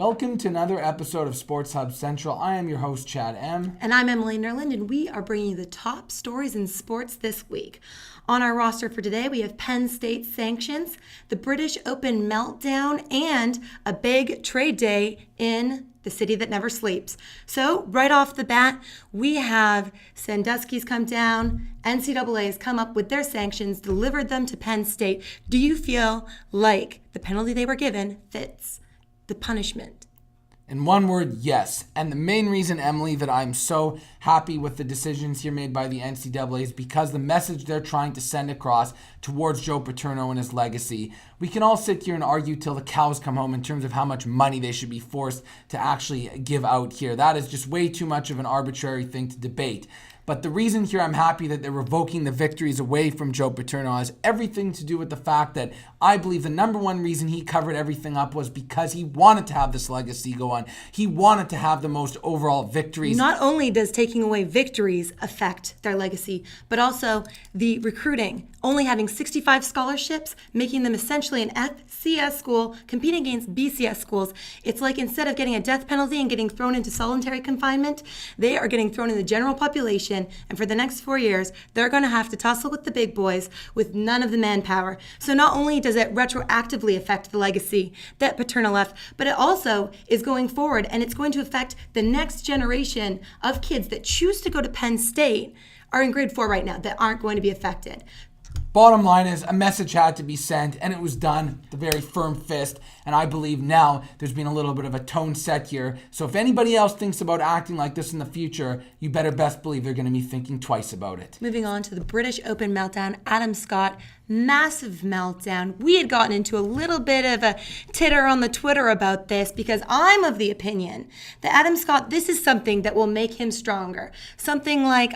Welcome to another episode of Sports Hub Central. I am your host, Chad M. And I'm Emily Nerland, and we are bringing you the top stories in sports this week. On our roster for today, we have Penn State Sanctions, the British Open Meltdown, and a big trade day in the city that never sleeps. So right off the bat, we have Sandusky's come down, NCAA's come up with their sanctions, delivered them to Penn State. Do you feel like the penalty they were given fits the punishment? In one word, yes. And the main reason, Emily, that I'm so happy with the decisions here made by the NCAA is because the message they're trying to send across towards Joe Paterno and his legacy. We can all sit here and argue till the cows come home in terms of how much money they should be forced to actually give out here. That is just way too much of an arbitrary thing to debate. But the reason here I'm happy that they're revoking the victories away from Joe Paterno has everything to do with the fact that I believe the number one reason he covered everything up was because he wanted to have this legacy go on. He wanted to have the most overall victories. Not only does taking away victories affect their legacy, but also the recruiting. Only having 65 scholarships, making them essentially an FCS school competing against BCS schools. It's like instead of getting a death penalty and getting thrown into solitary confinement, they are getting thrown in the general population. And for the next 4 years, they're going to have to tussle with the big boys with none of the manpower. So not only does it retroactively affect the legacy that Paterno left, but it also is going forward, and it's going to affect the next generation of kids that choose to go to Penn State are in grade 4 right now that aren't going to be affected. Bottom line is a message had to be sent, and it was done with a very firm fist. And I believe now there's been a little bit of a tone set here. So if anybody else thinks about acting like this in the future, you better best believe they're going to be thinking twice about it. Moving on to the British Open Meltdown, Adam Scott, massive meltdown. We had gotten into a little bit of a titter on the Twitter about this because I'm of the opinion that Adam Scott, this is something that will make him stronger. Something like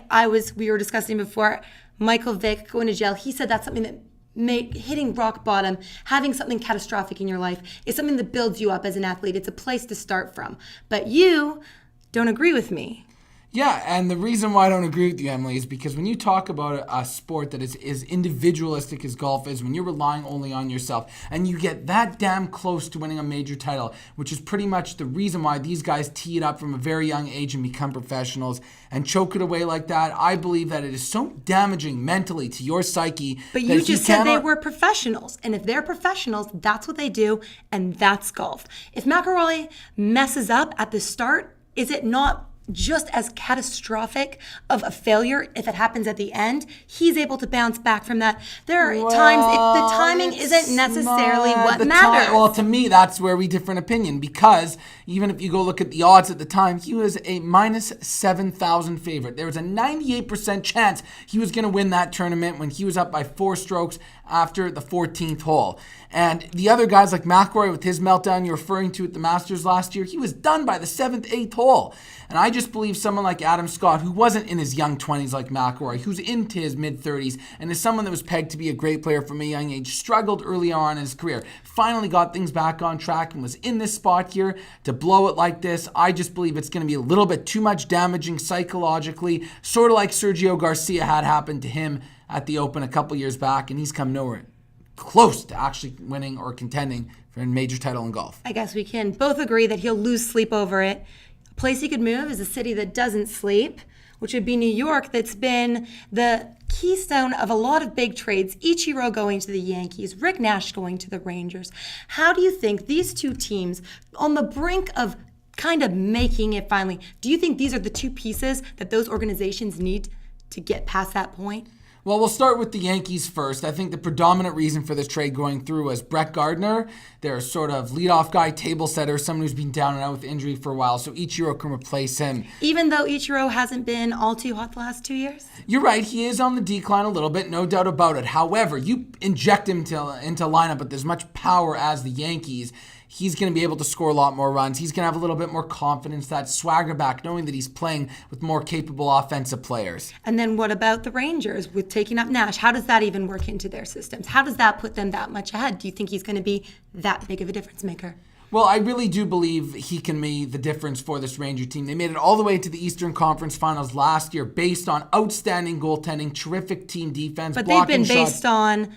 we were discussing before, Michael Vick going to jail. He said that's something that hitting rock bottom, having something catastrophic in your life is something that builds you up as an athlete. It's a place to start from. But you don't agree with me. Yeah, and the reason why I don't agree with you, Emily, is because when you talk about a sport that is as individualistic as golf is, when you're relying only on yourself, and you get that damn close to winning a major title, which is pretty much the reason why these guys tee it up from a very young age and become professionals and choke it away like that, I believe that it is so damaging mentally to your psyche. But you just said they were professionals, and if they're professionals, that's what they do, and that's golf. If McIlroy messes up at the start, is it not just as catastrophic of a failure if it happens at the end? He's able to bounce back from that. There are times the timing isn't necessarily what matters. Well, to me, that's where we differ in opinion, because even if you go look at the odds at the time, he was a minus 7,000 favorite. There was a 98% chance he was going to win that tournament when he was up by 4 strokes after the 14th hole. And the other guys like McIlroy with his meltdown you're referring to at the Masters last year, he was done by the 7th, 8th hole. And I just believe someone like Adam Scott, who wasn't in his young 20s like McIlroy, who's into his mid-30s, and is someone that was pegged to be a great player from a young age, struggled early on in his career, finally got things back on track and was in this spot here to blow it like this. I just believe it's going to be a little bit too much damaging psychologically, sort of like Sergio Garcia had happened to him at the Open a couple years back, and he's come nowhere close to actually winning or contending for a major title in golf. I guess we can both agree that he'll lose sleep over it. A place he could move is a city that doesn't sleep, which would be New York, that's been the keystone of a lot of big trades. Ichiro going to the Yankees, Rick Nash going to the Rangers. How do you think these two teams on the brink of kind of making it finally, do you think these are the two pieces that those organizations need to get past that point? Well, we'll start with the Yankees first. I think the predominant reason for this trade going through was Brett Gardner, their sort of leadoff guy, table setter, someone who's been down and out with injury for a while, so Ichiro can replace him. Even though Ichiro hasn't been all too hot the last 2 years? You're right, he is on the decline a little bit, no doubt about it. However, you inject him into lineup with as much power as the Yankees, he's going to be able to score a lot more runs. He's going to have a little bit more confidence, that swagger back, knowing that he's playing with more capable offensive players. And then what about the Rangers with taking up Nash? How does that even work into their systems? How does that put them that much ahead? Do you think he's going to be that big of a difference maker? Well, I really do believe he can be the difference for this Ranger team. They made it all the way to the Eastern Conference Finals last year based on outstanding goaltending, terrific team defense, but they've been based on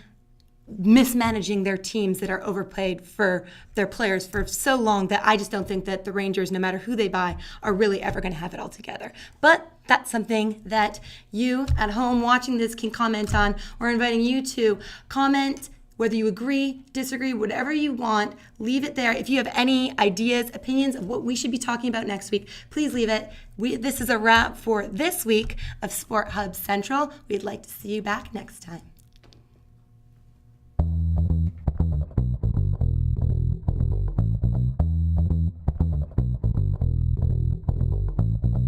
mismanaging their teams that are overpaid for their players for so long that I just don't think that the Rangers, no matter who they buy, are really ever going to have it all together. But that's something that you at home watching this can comment on. We're inviting you to comment whether you agree, disagree, whatever you want. Leave it there. If you have any ideas, opinions of what we should be talking about next week, please leave it. This is a wrap for this week of Sport Hub Central. We'd like to see you back next time.